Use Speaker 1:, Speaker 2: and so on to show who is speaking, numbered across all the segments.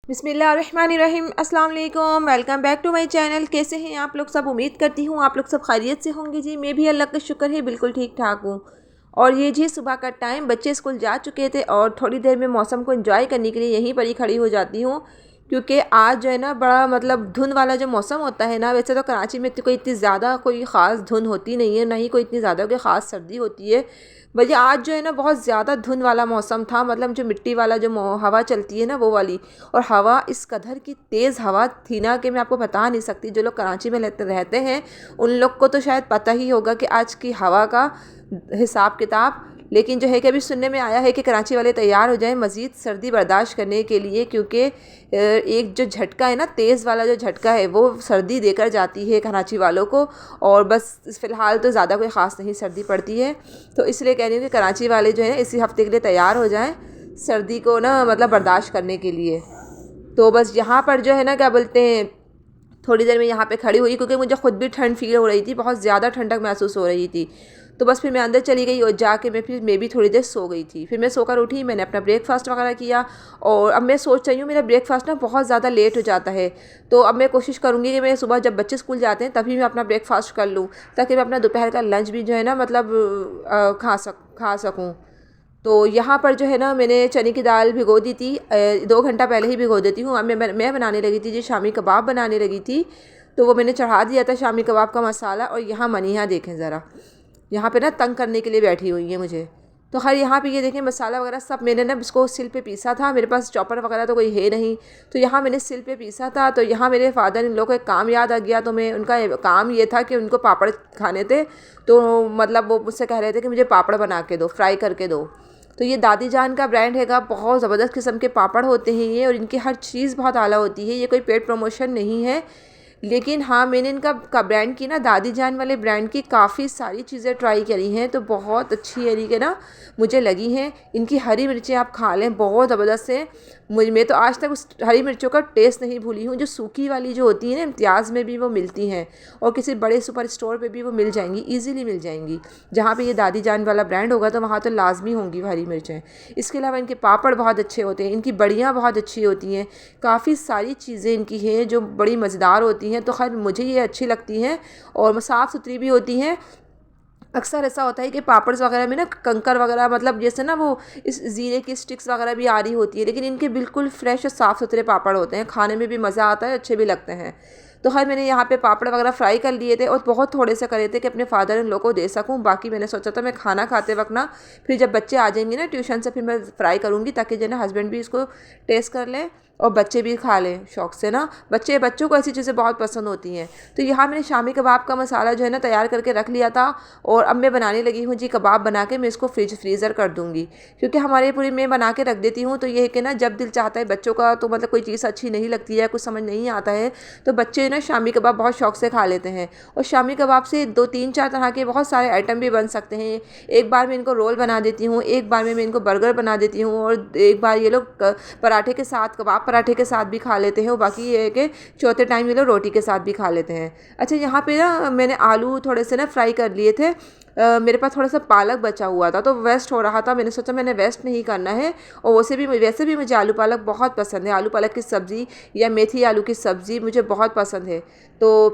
Speaker 1: बिस्मिल्लाहिर्रहमानिर्रहीम, अस्सलाम वालेकुम। Welcome back to my channel. कैसे हैं आप लोग सब? उम्मीद करती हूँ आप लोग सब खैरियत से होंगे। जी मैं भी अल्लाह का शुक्र है बिल्कुल ठीक ठाक हूँ। और ये जी सुबह का टाइम, बच्चे स्कूल जा चुके थे और थोड़ी देर में मौसम को एंजॉय करने के लिए यहीं पर ही खड़ी हो जाती हूँ, क्योंकि आज जो है ना बड़ा मतलब धुंध वाला जो मौसम होता है ना, वैसे तो कराची में तो कोई इतनी ज़्यादा कोई ख़ास धुंध होती नहीं है, ना ही कोई इतनी ज़्यादा कोई ख़ास सर्दी होती है। वजह आज जो है ना बहुत ज़्यादा धुंध वाला मौसम था, मतलब जो मिट्टी वाला जो हवा चलती है ना वो वाली। और हवा इस कदर की तेज़ हवा थी ना कि मैं आपको बता नहीं सकती। जो लोग कराची में रहते हैं उन लोग को तो शायद पता ही होगा कि आज की हवा का हिसाब किताब। लेकिन जो है कि अभी सुनने में आया है कि कराची वाले तैयार हो जाएं मज़ीद सर्दी बर्दाश्त करने के लिए, क्योंकि एक जो झटका है ना, तेज़ वाला जो झटका है वो सर्दी देकर जाती है कराची वालों को। और बस फ़िलहाल तो ज़्यादा कोई ख़ास नहीं सर्दी पड़ती है, तो इसलिए कह रही हूँ कि कराची वाले जो है ना इसी हफ्ते के लिए तैयार हो जाएं सर्दी को ना मतलब बर्दाश्त करने के लिए। तो बस यहाँ पर जो है ना क्या बोलते हैं, थोड़ी देर में यहाँ पे खड़ी हुई क्योंकि मुझे ख़ुद भी ठंड फील हो रही थी, बहुत ज़्यादा ठंडक महसूस हो रही थी। तो बस फिर मैं अंदर चली गई और जाके मैं भी थोड़ी देर सो गई थी। फिर मैं सोकर उठी, मैंने अपना ब्रेकफास्ट वगैरह किया। और अब मैं सोच रही हूँ, मेरा ब्रेकफास्ट ना बहुत ज़्यादा लेट हो जाता है, तो अब मैं कोशिश करूँगी कि मैं सुबह जब बच्चे स्कूल जाते हैं तभी मैं अपना ब्रेकफास्ट कर लूँ, ताकि मैं अपना दोपहर का लंच भी जो है ना मतलब खा सकूँ। तो यहाँ पर जो है ना मैंने चने की दाल भिगो दी थी, 2 घंटा पहले ही भिगो देती हूँ। अब मैं बनाने लगी थी जी, शामी कबाब बनाने लगी थी। तो वो मैंने चढ़ा दिया था शामी कबाब का मसाला। और यहाँ मनीहा देखें ज़रा, यहाँ पे ना तंग करने के लिए बैठी हुई है मुझे। तो खैर यहाँ पे ये देखें मसाला वगैरह सब मैंने ना इसको सिल पे पीसा था, मेरे पास चॉपर वगैरह तो कोई है नहीं, तो यहाँ मैंने सिल पे पीसा था। तो यहाँ मेरे फादर इन लोगों को एक काम याद आ गया, तो मैं उनका काम ये था कि उनको पापड़ खाने थे। तो मतलब वो मुझसे कह रहे थे कि मुझे पापड़ बना के दो, फ्राई करके दो। तो ये दादी जान का ब्रांड हैगा, बहुत ज़बरदस्त किस्म के पापड़ होते हैं ये, और इनकी हर चीज़ बहुत आला होती है। ये कोई पेड प्रमोशन नहीं है, लेकिन हाँ मैंने इनका का ब्रांड की ना, दादी जान वाले ब्रांड की काफ़ी सारी चीज़ें ट्राई करी हैं, तो बहुत अच्छी तरीके ना मुझे लगी हैं। इनकी हरी मिर्चें आप खा लें, बहुत ज़बरदस्त है। मैं तो आज तक उस हरी मिर्चों का टेस्ट नहीं भूली हूँ, जो सूखी वाली जो होती है ना, इम्तियाज़ में भी वो मिलती हैं और किसी बड़े सुपर स्टोर पे भी वो मिल जाएंगी, इजीली मिल जाएंगी। जहाँ पे ये दादी जान वाला ब्रांड होगा तो वहाँ तो लाजमी होंगी वो हरी मिर्चें। इसके अलावा इनके पापड़ बहुत अच्छे होते हैं, इनकी बड़ियाँ बहुत अच्छी होती हैं, काफ़ी सारी चीज़ें इनकी हैं जो बड़ी मज़ेदार होती हैं। तो खैर मुझे ये अच्छी लगती हैं और साफ़ सुथरी भी होती हैं। अक्सर ऐसा होता है कि पापड़ वगैरह में ना कंकर वगैरह, मतलब जैसे ना वो इस ज़ीरे की स्टिक्स वगैरह भी आ रही होती है, लेकिन इनके बिल्कुल फ्रेश और साफ़ सुथरे पापड़ होते हैं, खाने में भी मज़ा आता है, अच्छे भी लगते हैं। तो खैर मैंने यहाँ पे पापड़ वगैरह फ्राई कर लिए थे और बहुत थोड़े से करे थे कि अपने फादर इन लोगों को दे सकूँ। बाकी मैंने सोचा था मैं खाना खाते वक्त ना, फिर जब बच्चे आ जाएंगे ना ट्यूशन से, फिर मैं फ्राई करूँगी ताकि जो ना हस्बैंड भी इसको टेस्ट कर लें और बच्चे भी खा लें शौक़ से ना। बच्चों को ऐसी चीज़ें बहुत पसंद होती हैं। तो यहाँ मैंने शामी कबाब का मसाला जो है ना तैयार करके रख लिया था, और अब मैं बनाने लगी हूँ जी कबाब बना के मैं इसको फ्रीज़र कर दूँगी, क्योंकि हमारे पूरी मैं बना के रख देती हूँ। तो ये है कि ना जब दिल चाहता है बच्चों का, तो मतलब कोई चीज़ अच्छी नहीं लगती है, कुछ समझ नहीं आता है, तो बच्चे ना शामी कबाब बहुत शौक़ से खा लेते हैं। और शामी कबाब से 2-3-4 तरह के बहुत सारे आइटम भी बन सकते हैं। एक बार मैं इनको रोल बना देती हूँ, एक बार में मैं इनको बर्गर बना देती हूँ, और एक बार ये लोग पराठे के साथ, कबाब पराठे के साथ भी खा लेते हैं। और बाकी ये है कि चौथे टाइम ये लोग रोटी के साथ भी खा लेते हैं। अच्छा यहाँ पे ना मैंने आलू थोड़े से ना फ्राई कर लिए थे। मेरे पास थोड़ा सा पालक बचा हुआ था तो वेस्ट हो रहा था, मैंने सोचा मैंने वेस्ट नहीं करना है। और वैसे भी मुझे आलू पालक बहुत पसंद है। आलू पालक की सब्ज़ी या मेथी आलू की सब्ज़ी मुझे बहुत पसंद है। तो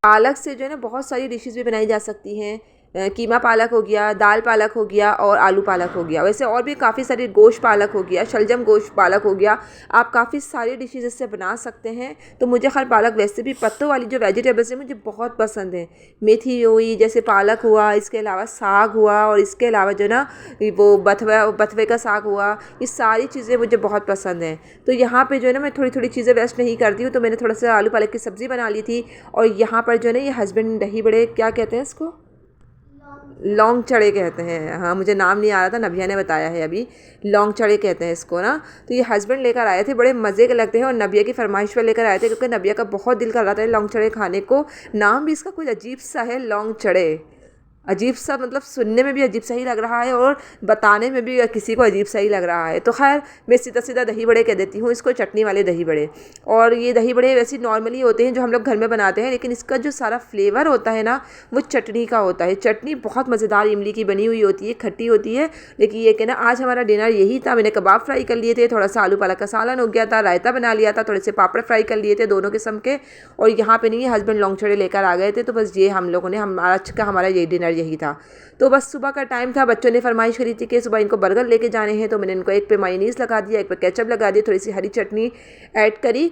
Speaker 1: पालक से जो है ना बहुत सारी डिशेज़ भी बनाई जा सकती हैं। कीमा पालक हो गया, दाल पालक हो गया और आलू पालक हो गया। वैसे और भी काफ़ी सारी, गोश्त पालक हो गया, शलजम गोश्त पालक हो गया, आप काफ़ी सारी डिशेज़ इससे बना सकते हैं। तो मुझे खैर पालक वैसे भी पत्तों वाली जो वेजिटेबल्स हैं मुझे बहुत पसंद है। मेथी हुई, जैसे पालक हुआ, इसके अलावा साग हुआ, और इसके अलावा जो ना वो बथवे का साग हुआ, ये सारी चीज़ें मुझे बहुत पसंद हैं। तो यहाँ पे जो है ना मैं थोड़ी थोड़ी चीज़ें वेस्ट नहीं करती हूँ। तो मैंने थोड़ा सा आलू पालक की सब्ज़ी बना ली थी। और यहाँ पर जो है ना ये हस्बैंड दही बड़े, क्या कहते हैं इसको, लौंग चढ़े कहते हैं, हाँ मुझे नाम नहीं आ रहा था, नबिया ने बताया है अभी, लौंग चढ़े कहते हैं इसको ना। तो ये हस्बैंड लेकर आए थे, बड़े मज़े के लगते हैं, और नबिया की फरमाइश पर लेकर आए थे, क्योंकि नबिया का बहुत दिल कर रहा था लौंग चढ़े खाने को। नाम भी इसका कुछ अजीब सा है, लौंग चढ़े। अजीब सा, मतलब सुनने में भी अजीब सा ही लग रहा है और बताने में भी किसी को अजीब सा ही लग रहा है। तो खैर मैं सीधा सीधा दही बड़े कह देती हूँ इसको, चटनी वाले दही बड़े। और ये दही बड़े वैसे नॉर्मली होते हैं जो हम लोग घर में बनाते हैं, लेकिन इसका जो सारा फ्लेवर होता है ना वो चटनी का होता है। चटनी बहुत मज़ेदार इमली की बनी हुई होती है, खट्टी होती है। लेकिन ये कहना आज हमारा डिनर यही था। मैंने कबाब फ्राई कर लिए थे, थोड़ा सा आलू पालक का सालन हो गया था, रायता बना लिया था, थोड़े से पापड़ फ्राई कर लिए थे दोनों किस्म के। और यहाँ पे नहीं, हस्बैंड लौंगचड़े लेकर आ गए थे, तो बस ये हम लोगों ने हमारा ये डिनर यही था। तो बस सुबह का टाइम था, बच्चों ने फरमाइश करी थी कि सुबह इनको बर्गर लेके जाने हैं, तो मैंने इनको एक पे मायोनीज़ लगा दिया, एक पे केचप लगा दिया, थोड़ी सी हरी चटनी ऐड करी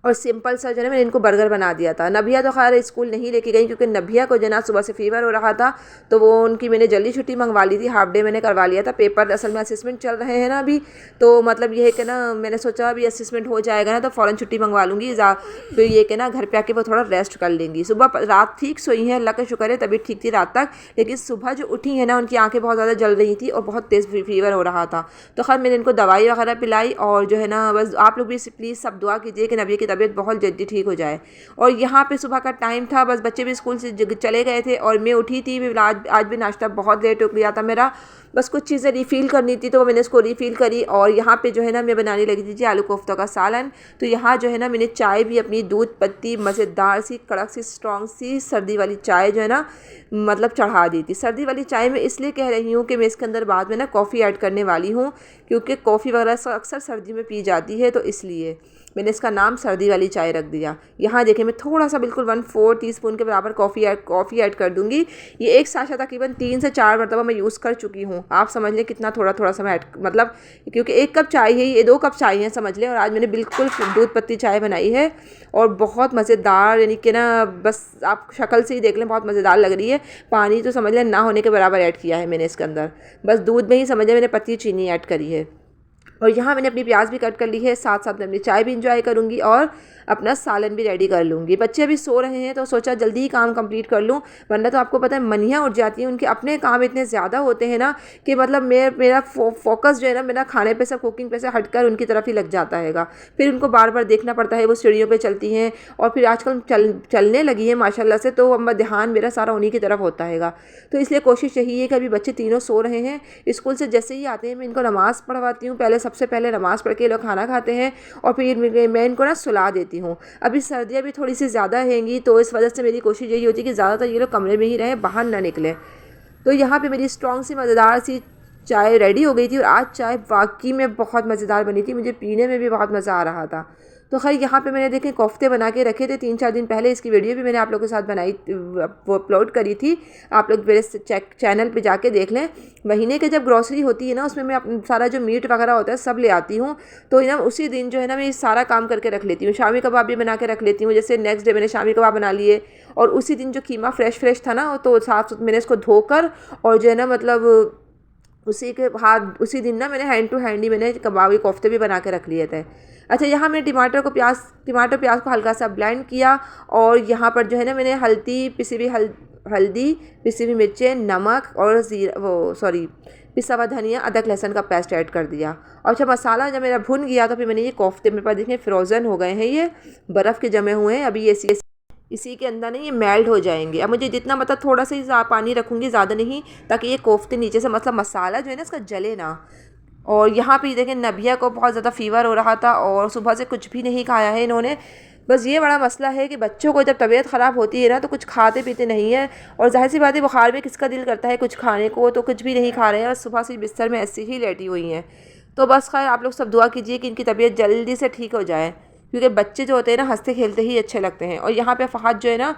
Speaker 1: और सिंपल सा जो है मैंने इनको बर्गर बना दिया था। नबिया तो खैर स्कूल नहीं लेके गई क्योंकि नबिया को जो ना सुबह से फीवर हो रहा था, तो वो उनकी मैंने जल्दी छुट्टी मंगवा ली थी, हाफ डे मैंने करवा लिया था। पेपर असल में असेसमेंट चल रहे हैं ना अभी, तो मतलब ये है कि ना मैंने सोचा अभी असेसमेंट हो जाएगा ना तो फ़ौरन छुट्टी मंगवा लूँगी, फिर ये कि ना घर पे आके वो थोड़ा रेस्ट कर लेंगी। सुबह रात ठीक सोई हैं, अल्लाह का शुक्र है तबीयत ठीक थी रात तक, लेकिन सुबह जो उठी है ना उनकी आँखें बहुत ज़्यादा जल रही थी और बहुत तेज़ फीवर हो रहा था। तो खैर मैंने इनको दवाई वगैरह पिलाई और जो है ना बस आप लोग भी प्लीज़ सब दुआ कीजिए कि नबिया की तबीयत बहुत जल्दी ठीक हो जाए। और यहाँ पे सुबह का टाइम था, बस बच्चे भी स्कूल से चले गए थे और मैं उठी थी। आज भी नाश्ता बहुत लेट हो गया था मेरा, बस कुछ चीज़ें रिफ़िल करनी थी तो मैंने इसको रिफ़िल करी। और यहाँ पे जो है ना मैं बनाने लगी थी जी आलू कोफ्ता का सालन। तो यहाँ जो है ना मैंने चाय भी अपनी दूध पत्ती मज़ेदार सी कड़क सी स्ट्रॉन्ग सी सर्दी वाली चाय जो है ना मतलब चढ़ा दी थी। सर्दी वाली चाय मैं इसलिए कह रही हूँ कि मैं इसके अंदर बाद में ना कॉफ़ी ऐड करने वाली हूँ, क्योंकि कॉफ़ी वगैरह अक्सर सर्दी में पी जाती है, तो इसलिए मैंने इसका नाम सर्दी वाली चाय रख दिया। यहाँ देखिए मैं थोड़ा सा बिल्कुल 1/4 टीस्पून के बराबर कॉफ़ी ऐड कर दूँगी। ये एक साशा तकरीबन 3 से 4 मरतबा मैं यूज़ कर चुकी हूँ। आप समझ लें कितना थोड़ा थोड़ा सा मैं ऐड, मतलब क्योंकि 1 कप चाय है, ये 2 कप चाय है समझ लें। और आज मैंने बिल्कुल दूध पत्ती चाय बनाई है और बहुत मज़ेदार, यानी कि ना बस आप शक्ल से ही देख लें बहुत मज़ेदार लग रही है। पानी तो समझ लें ना होने के बराबर ऐड किया है मैंने इसके अंदर, बस दूध में ही समझ लें मैंने पत्ती चीनी ऐड करी है। और यहाँ मैंने अपनी प्याज भी कट कर ली है, साथ साथ में अपनी चाय भी इंजॉय करूँगी और अपना सालन भी रेडी कर लूँगी। बच्चे अभी सो रहे हैं तो सोचा जल्दी ही काम कंप्लीट कर लूँ, वरना तो आपको पता है मनियाँ उठ जाती हैं। उनके अपने काम इतने ज़्यादा होते हैं ना कि मतलब मेरा फोकस जो है ना मेरा खाने पे से कुकिंग पे से हटकर उनकी तरफ ही लग जाता हैगा। फिर उनको बार बार देखना पड़ता है, वो सीढ़ियों पर चलती हैं और फिर आजकल चलने लगी है माशाल्लाह से, तो अब ध्यान मेरा सारा उन्हीं की तरफ होता हैगा। तो इसलिए कोशिश यही है कि अभी बच्चे तीनों सो रहे हैं, स्कूल से जैसे ही आते हैं मैं इनको नमाज़ पढ़वाती हूँ। सबसे पहले नमाज़ पढ़ के लोग खाना खाते हैं और फिर मैं इनको ना सुला देती हूँ। अभी सर्दियाँ भी थोड़ी सी ज़्यादा हैंगी, तो इस वजह से मेरी कोशिश यही होती है कि ज़्यादातर ये लोग कमरे में ही रहें, बाहर ना निकलें। तो यहाँ पे मेरी स्ट्रॉन्ग सी मज़ेदार सी चाय रेडी हो गई थी और आज चाय वाकई में बहुत मज़ेदार बनी थी, मुझे पीने में भी बहुत मज़ा आ रहा था। तो खैर यहाँ पे मैंने देखे कोफ्ते बना के रखे थे 3-4 दिन पहले, इसकी वीडियो भी मैंने आप लोगों के साथ बनाई, वो अपलोड करी थी। आप लोग मेरे चैनल पे जाके देख लें। महीने के जब ग्रॉसरी होती है ना उसमें मैं सारा जो मीट वगैरह होता है सब ले आती हूँ, तो ना उसी दिन जो है ना मैं सारा काम करके रख लेती हूँ। शामी कबाब भी बना के रख लेती हूँ, जैसे नेक्स्ट डे मैंने शामी कबाब बना लिए और उसी दिन जो कीमा फ्रेश था ना तो साफ मैंने इसको धोकर और जो है ना मतलब उसी दिन ना मैंने हैंड टू हैंड ही मैंने कबाबी कोफ्ते भी बना के रख लिए थे। अच्छा, यहाँ मैंने टमाटर प्याज को हल्का सा ब्लेंड किया और यहाँ पर जो है ना मैंने हल्दी पिसी हुई मिर्चें, नमक और पिसा हुआ धनिया, अदरक लहसुन का पेस्ट ऐड कर दिया। और जब मसाला जब मेरा भुन गया तो फिर मैंने ये कोफ्ते मेरे पास देखें फ्रोज़न हो गए हैं, ये बर्फ़ के जमे हुए हैं। अभी ये इसी के अंदर नहीं ये मेल्ट हो जाएंगे। अब मुझे जितना मतलब थोड़ा सा ही पानी रखूँगी, ज़्यादा नहीं, ताकि ये कोफ्ते नीचे से मतलब मसाला जो है ना इसका जले ना। और यहाँ पे देखें नबिया को बहुत ज़्यादा फ़ीवर हो रहा था और सुबह से कुछ भी नहीं खाया है इन्होंने। बस ये बड़ा मसला है कि बच्चों को जब तबीयत ख़राब होती है ना तो कुछ खाते पीते नहीं है, और जाहिर सी बात है बुखार में किसका दिल करता है कुछ खाने को, तो कुछ भी नहीं खा रहे हैं और सुबह से बिस्तर में ऐसी ही लेटी हुई हैं। तो बस खैर आप लोग सब दुआ कीजिए कि इनकी तबीयत जल्दी से ठीक हो जाए, क्योंकि बच्चे जो होते हैं ना हंसते खेलते ही अच्छे लगते हैं। और यहाँ पे फ़हद जो है ना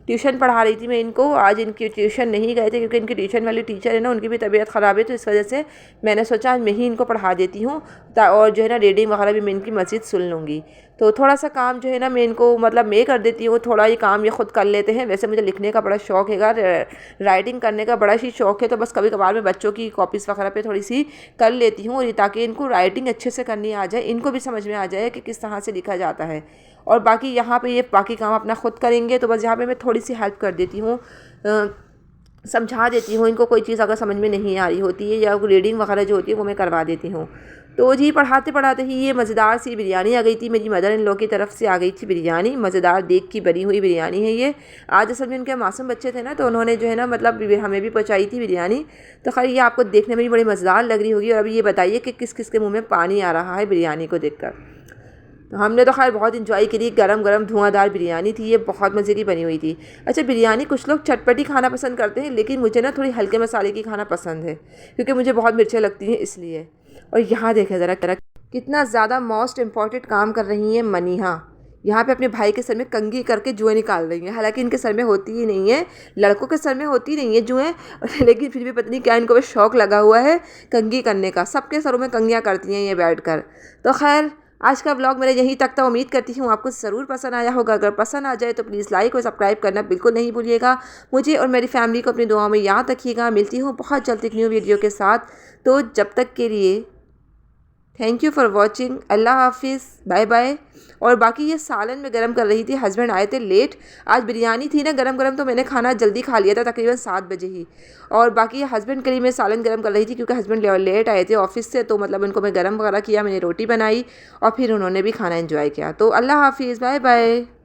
Speaker 1: ट्यूशन पढ़ा रही थी मैं इनको, आज इनकी ट्यूशन नहीं गए थे क्योंकि इनकी ट्यूशन वाली टीचर है ना उनकी भी तबीयत ख़राब है, तो इस वजह से मैंने सोचा आज मैं ही इनको पढ़ा देती हूँ और जो है ना रीडिंग वगैरह भी मैं इनकी मज़ीद सुन लूँगी। तो थोड़ा सा काम जो है ना मैं इनको मतलब मैं कर देती हूँ, थोड़ा ये काम ये ख़ुद कर लेते हैं। वैसे मुझे लिखने का बड़ा शौक़ है, राइटिंग करने का बड़ा ही शौक़ है, तो बस कभी कभार मैं बच्चों की कॉपीज़ वगैरह पे थोड़ी सी कर लेती हूँ, और ताकि इनको राइटिंग अच्छे से करनी आ जाए, इनको भी समझ में आ जाए कि किस तरह से लिखा जाता है। और बाकी यहाँ पे ये बाकी काम अपना ख़ुद करेंगे, तो बस यहाँ पे मैं थोड़ी सी हेल्प कर देती हूँ, समझा देती हूँ इनको। कोई चीज़ अगर समझ में नहीं आ रही होती है या रीडिंग वगैरह जो होती है वो मैं करवा देती हूँ। तो जी पढ़ाते पढ़ाते ही ये मज़ेदार सी बिरयानी आ गई थी। मेरी मदर इन लॉ की तरफ से आ गई थी बिरयानी, मज़ेदार देग की बनी हुई बिरयानी है ये। आज असल में उनके मासूम बच्चे थे ना, तो उन्होंने जो है ना मतलब हमें भी पहुँचाई थी बिरयानी। तो खैर ये आपको देखने में भी बड़ी मज़ेदार लग रही होगी। और अभी ये बताइए कि किस किस के मुँह में पानी आ रहा है बिरयानी को देख कर। तो हमने तो खैर बहुत इंजॉय करी। गरम गरम धुआंधार बिरयानी थी ये, बहुत मज़े की बनी हुई थी। अच्छा, बिरयानी कुछ लोग चटपटी खाना पसंद करते हैं, लेकिन मुझे ना थोड़ी हल्के मसाले की खाना पसंद है, क्योंकि मुझे बहुत मिर्चें लगती हैं इसलिए। और यहाँ देखें ज़रा कितना ज़्यादा मोस्ट इम्पॉर्टेंट काम कर रही हैं मनीहा। यहाँ पे अपने भाई के सर में कंघी करके जुएँ निकाल रही हैं। हालांकि इनके सर में होती ही नहीं है, लड़कों के सर में होती नहीं है जुएँ, लेकिन फिर भी पता नहीं क्या इनको भी शौक़ लगा हुआ है कंघी करने का। सबके सरों में कंघियाँ करती हैं ये बैठकर। तो खैर आज का व्लॉग मेरा यहीं तक था। उम्मीद करती हूँ आपको ज़रूर पसंद आया होगा। अगर पसंद आ जाए तो प्लीज़ लाइक और सब्सक्राइब करना बिल्कुल नहीं भूलिएगा। मुझे और मेरी फैमिली को अपनी दुआओं में याद रखिएगा। मिलती हूँ बहुत जल्द एक न्यू वीडियो के साथ। तो जब तक के लिए थैंक यू फॉर वॉचिंग। अल्लाह हाफिज़, बाय बाय। और बाकी ये सालन में गरम कर रही थी, हस्बैंड आए थे लेट। आज बिरयानी थी ना गरम गरम, तो मैंने खाना जल्दी खा लिया था, तकरीबन 7 बजे ही। और बाकी हस्बैंड के लिए मैं सालन गरम कर रही थी, क्योंकि हस्बैंड लेट आए थे ऑफिस से, तो मतलब उनको मैं गरम वगैरह किया, मैंने रोटी बनाई और फिर उन्होंने भी खाना एंजॉय किया। तो अल्लाह हाफिज़, बाय बाय।